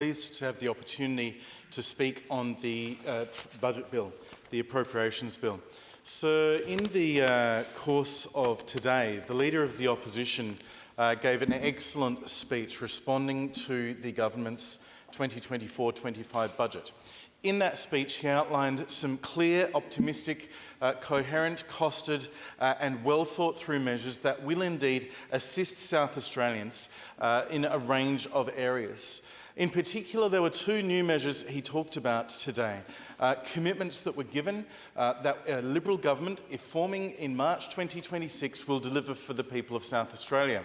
Pleased to have the opportunity to speak on the budget bill, the appropriations bill. So in the course of today, the Leader of the Opposition gave an excellent speech responding to the government's 2024-25 budget. In that speech, he outlined some clear, optimistic, coherent, costed and well-thought-through measures that will indeed assist South Australians in a range of areas. In particular, there were two new measures he talked about today. Commitments that were given that a Liberal government, if forming in March 2026, will deliver for the people of South Australia.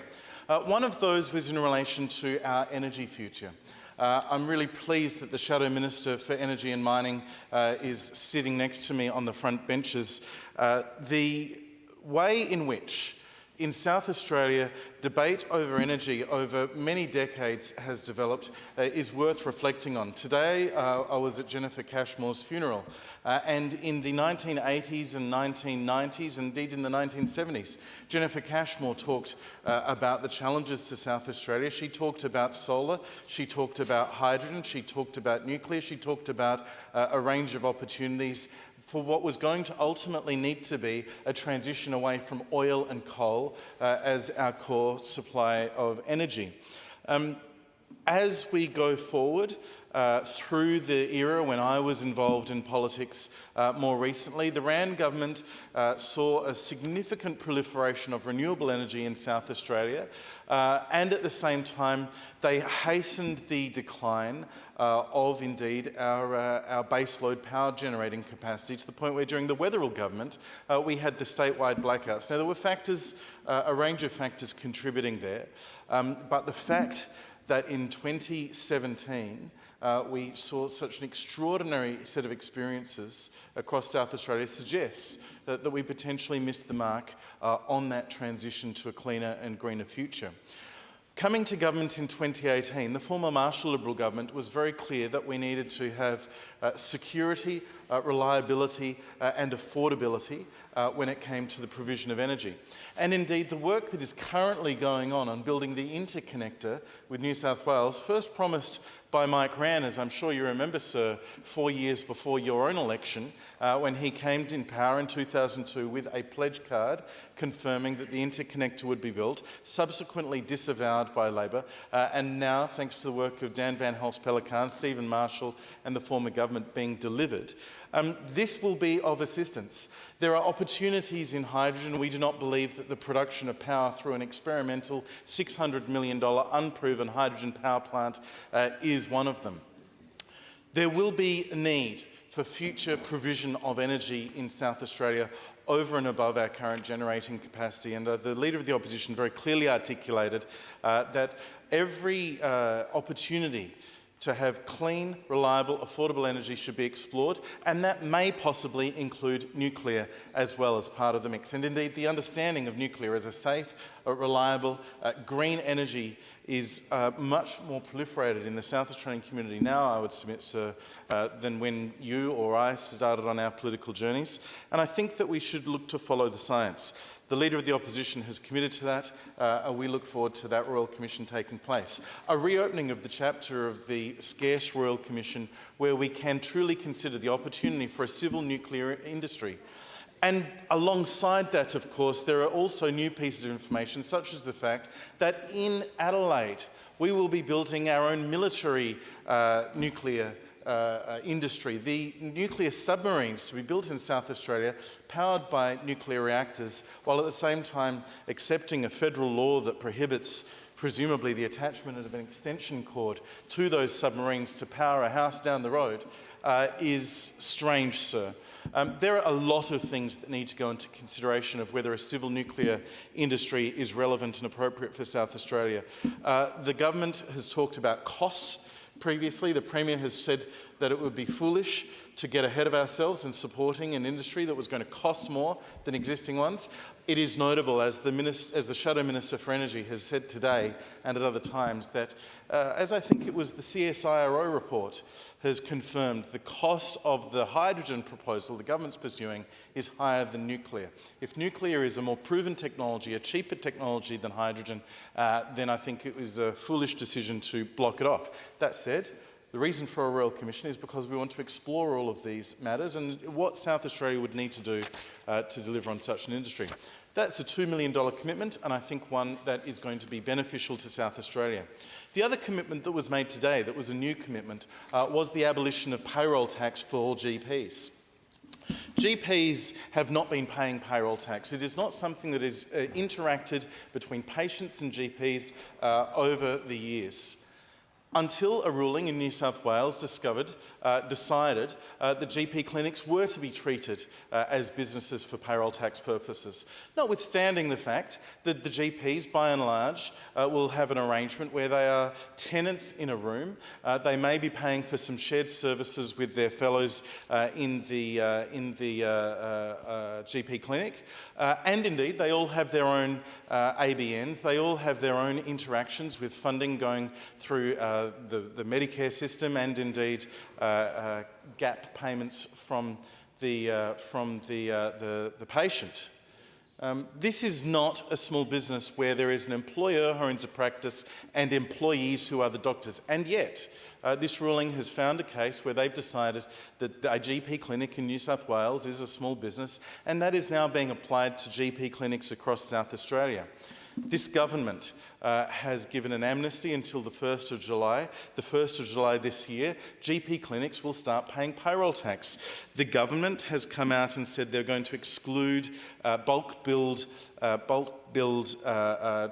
One of those was in relation to our energy future. I'm really pleased that the Shadow Minister for Energy and Mining is sitting next to me on the front benches. The way in which in South Australia, debate over energy over many decades has developed is worth reflecting on. Today, I was at Jennifer Cashmore's funeral, and in the 1980s and 1990s, and indeed in the 1970s, Jennifer Cashmore talked about the challenges to South Australia. She talked about solar, she talked about hydrogen, she talked about nuclear, she talked about a range of opportunities for what was going to ultimately need to be a transition away from oil and coal as our core supply of energy. As we go forward through the era when I was involved in politics more recently, the Rand government saw a significant proliferation of renewable energy in South Australia, and at the same time they hastened the decline of indeed our baseload power generating capacity to the point where during the Wetherill government we had the statewide blackouts. Now there were factors, a range of factors contributing there, but the fact that in 2017 we saw such an extraordinary set of experiences across South Australia suggests that we potentially missed the mark on that transition to a cleaner and greener future. Coming to government in 2018, the former Marshall Liberal government was very clear that we needed to have security, reliability and affordability when it came to the provision of energy. And indeed, the work that is currently going on building the interconnector with New South Wales, first promised by Mike Rann, as I'm sure you remember, sir, 4 years before your own election, when he came in power in 2002 with a pledge card confirming that the interconnector would be built, subsequently disavowed by Labor, and now, thanks to the work of Dan Van Hulst-Pellekaan, Stephen Marshall and the former government, being delivered. This will be of assistance. There are opportunities in hydrogen. We do not believe that the production of power through an experimental $600 million unproven hydrogen power plant is one of them. There will be a need for future provision of energy in South Australia over and above our current generating capacity. And the Leader of the Opposition very clearly articulated that every opportunity to have clean, reliable, affordable energy should be explored, and that may possibly include nuclear as well as part of the mix. And indeed, the understanding of nuclear as a safe, reliable, green energy is much more proliferated in the South Australian community now, I would submit, sir, than when you or I started on our political journeys. And I think that we should look to follow the science. The Leader of the Opposition has committed to that, and we look forward to that Royal Commission taking place. A reopening of the chapter of the scarce Royal Commission where we can truly consider the opportunity for a civil nuclear industry. And alongside that, of course, there are also new pieces of information, such as the fact that in Adelaide we will be building our own military nuclear industry. The nuclear submarines to be built in South Australia, powered by nuclear reactors, while at the same time accepting a federal law that prohibits presumably the attachment of an extension cord to those submarines to power a house down the road, is strange, sir. There are a lot of things that need to go into consideration of whether a civil nuclear industry is relevant and appropriate for South Australia. The government has talked about cost. Previously, the Premier has said that it would be foolish to get ahead of ourselves in supporting an industry that was going to cost more than existing ones. it is notable, as the Shadow Minister for Energy has said today and at other times, that as I think it was the CSIRO report has confirmed, the cost of the hydrogen proposal the government's pursuing is higher than nuclear. If nuclear is a more proven technology, a cheaper technology than hydrogen, then I think it was a foolish decision to block it off. That said, the reason for a Royal Commission is because we want to explore all of these matters and what South Australia would need to do to deliver on such an industry. That's a $2 million commitment, and I think one that is going to be beneficial to South Australia. The other commitment that was made today, that was a new commitment, was the abolition of payroll tax for all GPs. GPs have not been paying payroll tax. It is not something that is interacted between patients and GPs over the years, until a ruling in New South Wales decided that GP clinics were to be treated as businesses for payroll tax purposes, notwithstanding the fact that the GPs, by and large, will have an arrangement where they are tenants in a room. They may be paying for some shared services with their fellows in the GP clinic, and indeed they all have their own ABNs. They all have their own interactions with funding going through the Medicare system, and indeed gap payments from the patient. This is not a small business where there is an employer who owns a practice and employees who are the doctors. And yet, this ruling has found a case where they've decided that a GP clinic in New South Wales is a small business, and that is now being applied to GP clinics across South Australia. This government has given an amnesty until the 1st of July. The 1st of July this year, GP clinics will start paying payroll tax. The government has come out and said they're going to exclude bulk billed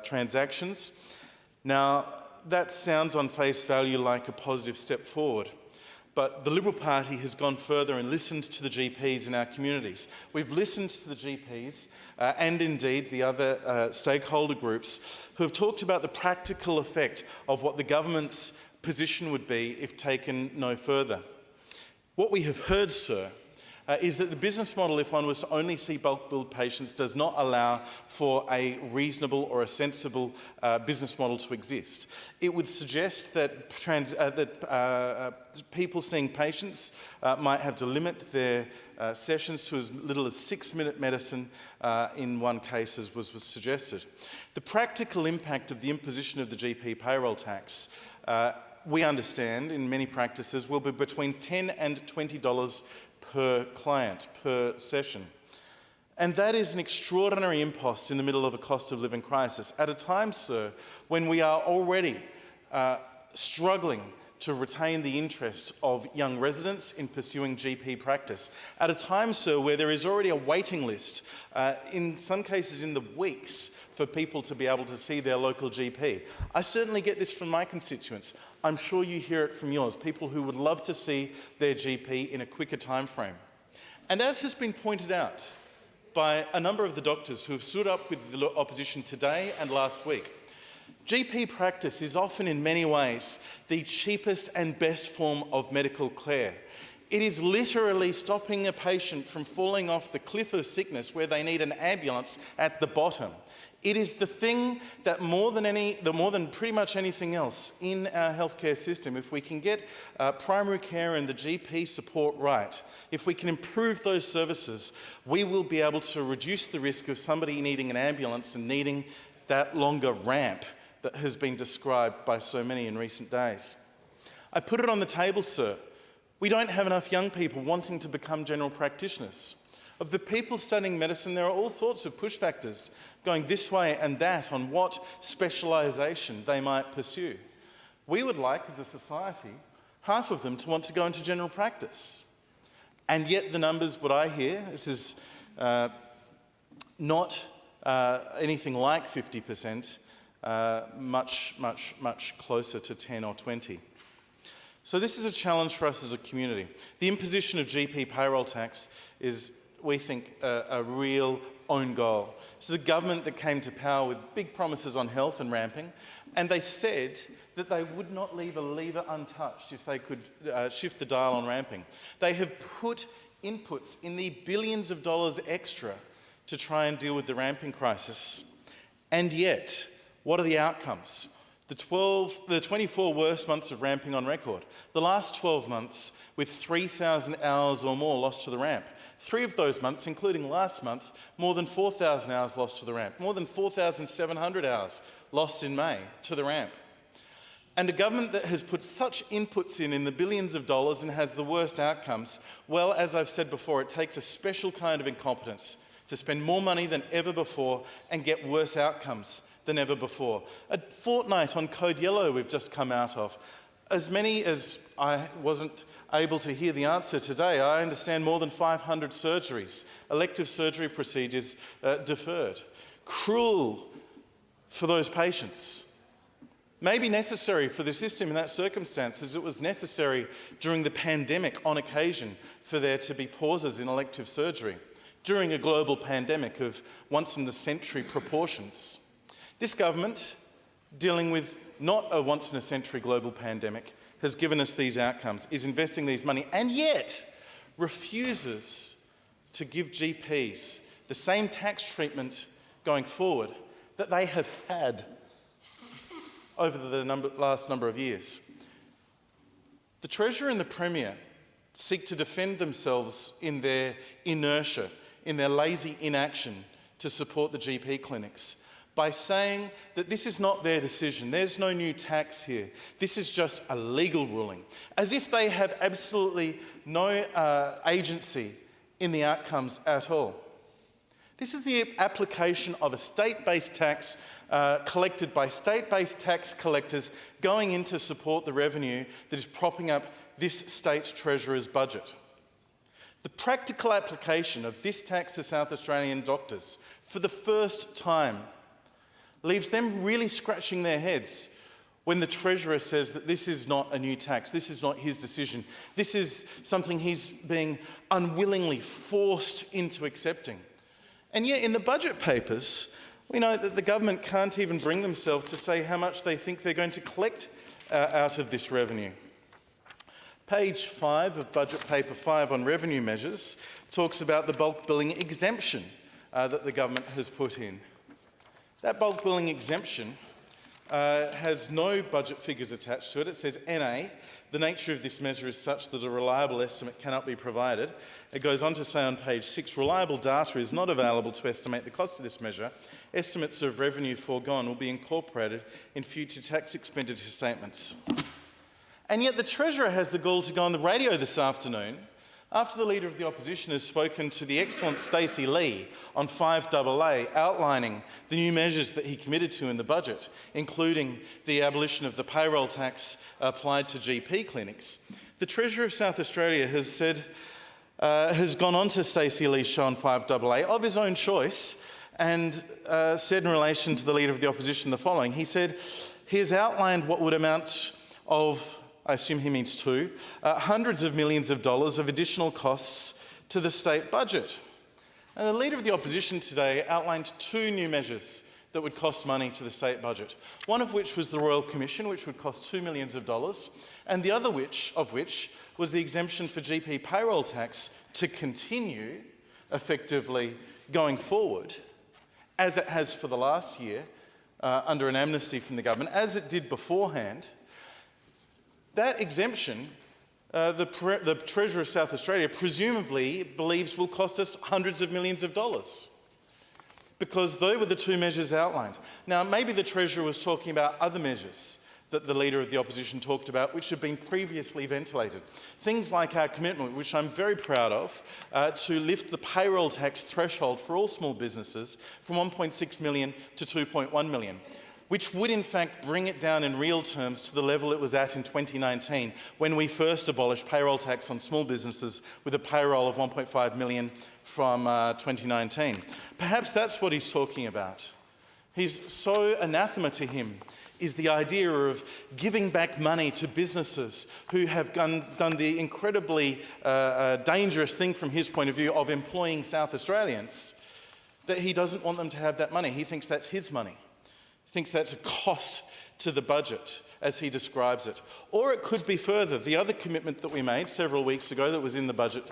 transactions. Now, that sounds on face value like a positive step forward. But the Liberal Party has gone further and listened to the GPs in our communities. We've listened to the GPs and indeed the other stakeholder groups who have talked about the practical effect of what the government's position would be if taken no further. What we have heard, sir, is that the business model, if one was to only see bulk billed patients, does not allow for a reasonable or a sensible business model to exist. It would suggest that, people seeing patients might have to limit their sessions to as little as 6-minute medicine in one case, as was suggested. The practical impact of the imposition of the GP payroll tax, we understand in many practices, will be between $10 and $20 per client, per session. And that is an extraordinary impost in the middle of a cost of living crisis, at a time, sir, when we are already struggling to retain the interest of young residents in pursuing GP practice. At a time, sir, where there is already a waiting list, in some cases in the weeks, for people to be able to see their local GP. I certainly get this from my constituents. I'm sure you hear it from yours, people who would love to see their GP in a quicker time frame. And as has been pointed out by a number of the doctors who have stood up with the opposition today and last week, GP practice is often in many ways the cheapest and best form of medical care. It is literally stopping a patient from falling off the cliff of sickness where they need an ambulance at the bottom. It is the thing that more than pretty much anything else in our healthcare system, if we can get primary care and the GP support right, if we can improve those services, we will be able to reduce the risk of somebody needing an ambulance and needing that longer ramp that has been described by so many in recent days. I put it on the table, sir. We don't have enough young people wanting to become general practitioners. Of the people studying medicine, there are all sorts of push factors going this way and that on what specialisation they might pursue. We would like, as a society, half of them to want to go into general practice. And yet the numbers, what I hear, this is not anything like 50%, much closer to 10 or 20. So this is a challenge for us as a community. The imposition of GP payroll tax is, we think, a real own goal. This is a government that came to power with big promises on health and ramping, and they said that they would not leave a lever untouched if they could shift the dial on ramping. They have put inputs in the billions of dollars extra to try and deal with the ramping crisis. And yet, what are the outcomes? The 24 worst months of ramping on record. The last 12 months with 3,000 hours or more lost to the ramp. 3 of those months, including last month, more than 4,000 hours lost to the ramp. More than 4,700 hours lost in May to the ramp. And a government that has put such inputs in the billions of dollars and has the worst outcomes, well, as I've said before, it takes a special kind of incompetence to spend more money than ever before and get worse outcomes than ever before. A fortnight on Code Yellow we've just come out of. As many as I wasn't able to hear the answer today, I understand more than 500 surgeries, elective surgery procedures deferred. Cruel for those patients. Maybe necessary for the system in that circumstance, as it was necessary during the pandemic on occasion for there to be pauses in elective surgery during a global pandemic of once-in-a-century proportions. This government, dealing with not a once-in-a-century global pandemic, has given us these outcomes, is investing these money, and yet refuses to give GPs the same tax treatment going forward that they have had over the last number of years. The Treasurer and the Premier seek to defend themselves in their inertia, in their lazy inaction to support the GP clinics, by saying that this is not their decision, there's no new tax here, this is just a legal ruling, as if they have absolutely no agency in the outcomes at all. This is the application of a state-based tax collected by state-based tax collectors going in to support the revenue that is propping up this state treasurer's budget. The practical application of this tax to South Australian doctors for the first time leaves them really scratching their heads when the Treasurer says that this is not a new tax, this is not his decision, this is something he's being unwillingly forced into accepting. And yet in the budget papers, we know that the government can't even bring themselves to say how much they think they're going to collect out of this revenue. Page 5 of Budget Paper 5 on revenue measures talks about the bulk billing exemption that the government has put in. That bulk billing exemption has no budget figures attached to it. It says NA. The nature of this measure is such that a reliable estimate cannot be provided. It goes on to say on page 6, reliable data is not available to estimate the cost of this measure. Estimates of revenue foregone will be incorporated in future tax expenditure statements. And yet the Treasurer has the gall to go on the radio this afternoon after the Leader of the Opposition has spoken to the excellent Stacey Lee on 5AA, outlining the new measures that he committed to in the budget, including the abolition of the payroll tax applied to GP clinics. The Treasurer of South Australia has gone on to Stacey Lee's show on 5AA of his own choice and said in relation to the Leader of the Opposition the following. He said he has outlined what would amount of, I assume he means two, hundreds of millions of dollars of additional costs to the state budget. And the Leader of the Opposition today outlined 2 new measures that would cost money to the state budget. One of which was the Royal Commission, which would cost $2 million, and the other of which was the exemption for GP payroll tax to continue effectively going forward, as it has for the last year, under an amnesty from the government, as it did beforehand. That exemption, the Treasurer of South Australia presumably believes will cost us hundreds of millions of dollars, because those were the 2 measures outlined. Now, maybe the Treasurer was talking about other measures that the Leader of the Opposition talked about, which have been previously ventilated. Things like our commitment, which I'm very proud of, to lift the payroll tax threshold for all small businesses from 1.6 million to 2.1 million. Which would in fact bring it down in real terms to the level it was at in 2019, when we first abolished payroll tax on small businesses with a payroll of 1.5 million from 2019. Perhaps that's what he's talking about. He's so anathema to him is the idea of giving back money to businesses who have done the incredibly dangerous thing from his point of view of employing South Australians, that he doesn't want them to have that money. He thinks that's his money. Thinks that's a cost to the budget, as he describes it. Or it could be further. The other commitment that we made several weeks ago that was in the budget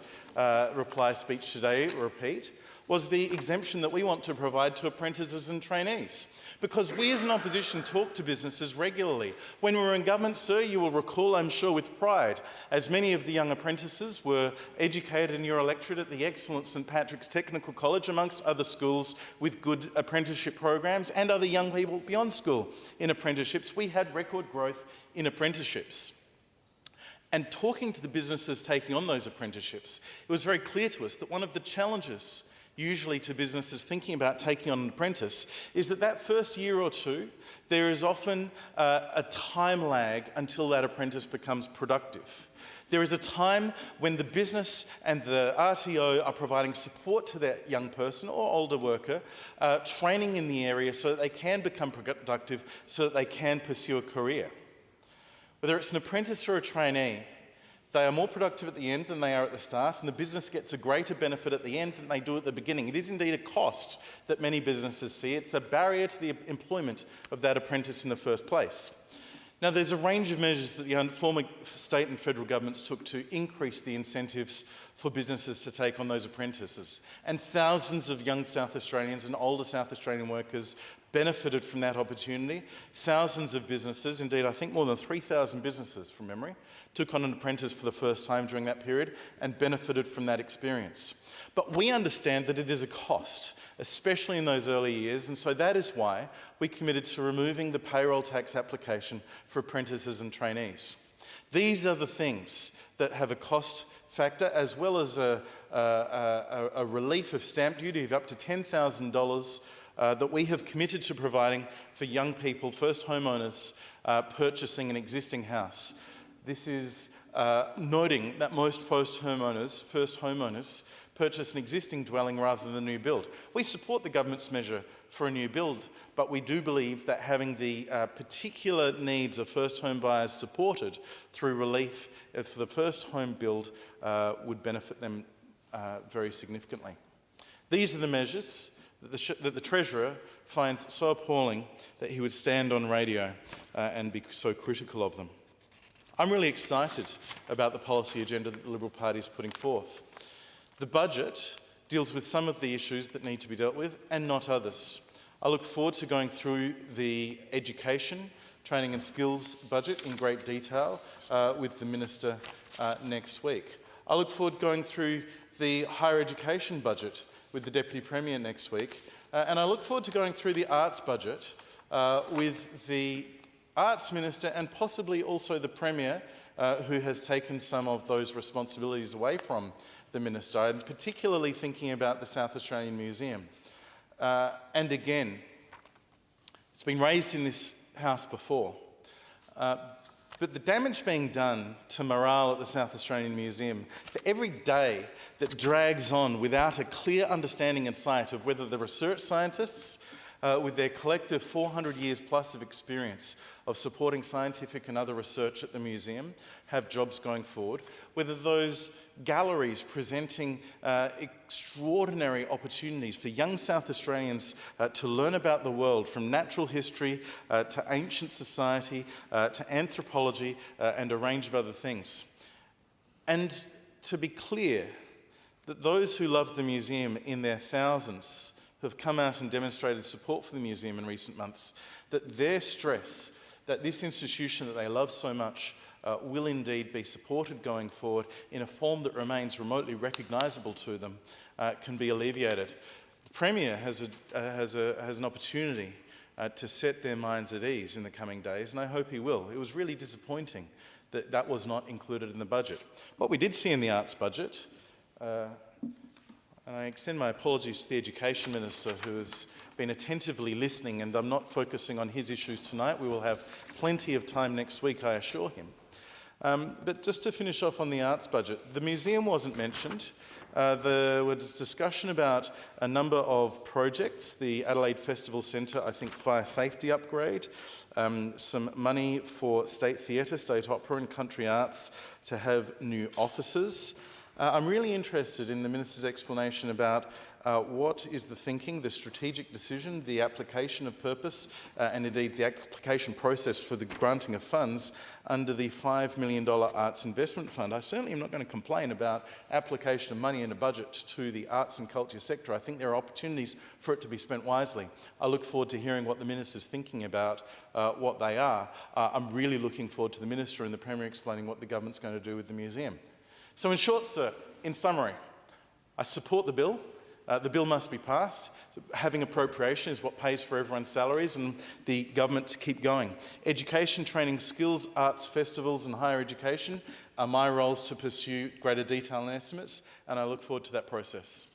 reply speech today, repeat, was the exemption that we want to provide to apprentices and trainees. Because we as an opposition talk to businesses regularly. When we were in government, sir, you will recall, I'm sure with pride, as many of the young apprentices were educated in your electorate at the excellent St Patrick's Technical College, amongst other schools with good apprenticeship programs, and other young people beyond school in apprenticeships. We had record growth in apprenticeships. And talking to the businesses taking on those apprenticeships, it was very clear to us that one of the challenges usually to businesses thinking about taking on an apprentice is that first year or two, there is often a time lag until that apprentice becomes productive. There is a time when the business and the RTO are providing support to that young person or older worker, training in the area so that they can become productive, so that they can pursue a career. Whether it's an apprentice or a trainee, they are more productive at the end than they are at the start, and the business gets a greater benefit at the end than they do at the beginning. It is indeed a cost that many businesses see. It's a barrier to the employment of that apprentice in the first place. Now, there's a range of measures that the former state and federal governments took to increase the incentives for businesses to take on those apprentices. And thousands of young South Australians and older South Australian workers benefited from that opportunity. Thousands of businesses, indeed I think more than 3,000 businesses from memory, took on an apprentice for the first time during that period and benefited from that experience. But we understand that it is a cost, especially in those early years, and so that is why we committed to removing the payroll tax application for apprentices and trainees. These are the things that have a cost factor, as well as a relief of stamp duty of up to $10,000 that we have committed to providing for young people, first homeowners, purchasing an existing house. This is noting that most first homeowners purchase an existing dwelling rather than a new build. We support the government's measure for a new build, but we do believe that having the particular needs of first home buyers supported through relief for the first home build would benefit them very significantly. These are the measures that the Treasurer finds so appalling that he would stand on radio and be so critical of them. I'm really excited about the policy agenda that the Liberal Party is putting forth. The budget deals with some of the issues that need to be dealt with and not others. I look forward to going through the education, training and skills budget in great detail with the Minister next week. I look forward to going through the higher education budget with the Deputy Premier next week. And I look forward to going through the arts budget with the Arts Minister and possibly also the Premier, who has taken some of those responsibilities away from the Minister. I'm particularly thinking about the South Australian Museum. And again, it's been raised in this House before, but the damage being done to morale at the South Australian Museum, for every day that drags on without a clear understanding and sight of whether the research scientists, with their collective 400 years plus of experience of supporting scientific and other research at the museum, have jobs going forward, whether those galleries presenting extraordinary opportunities for young South Australians to learn about the world, from natural history to ancient society to anthropology and a range of other things. And to be clear, that those who love the museum in their thousands have come out and demonstrated support for the museum in recent months, that their stress that this institution that they love so much will indeed be supported going forward in a form that remains remotely recognisable to them can be alleviated. The Premier has an opportunity to set their minds at ease in the coming days, and I hope he will. It was really disappointing that that was not included in the budget. What we did see in the arts budget, and I extend my apologies to the Education Minister, who has been attentively listening, and I'm not focusing on his issues tonight. We will have plenty of time next week, I assure him. But just to finish off on the arts budget, the museum wasn't mentioned. There was discussion about a number of projects, the Adelaide Festival Centre, I think fire safety upgrade, some money for State Theatre, State Opera and Country Arts to have new offices, I'm really interested in the Minister's explanation about what is the thinking, the strategic decision, the application of purpose, and indeed the application process for the granting of funds under the $5 million Arts Investment Fund. I certainly am not going to complain about application of money in a budget to the arts and culture sector. I think there are opportunities for it to be spent wisely. I look forward to hearing what the Minister's thinking about what they are. I'm really looking forward to the Minister and the Premier explaining what the government's going to do with the museum. So in short, sir, in summary, I support the bill. The bill must be passed. Having appropriation is what pays for everyone's salaries and the government to keep going. Education, training, skills, arts, festivals and higher education are my roles to pursue greater detail and estimates, and I look forward to that process.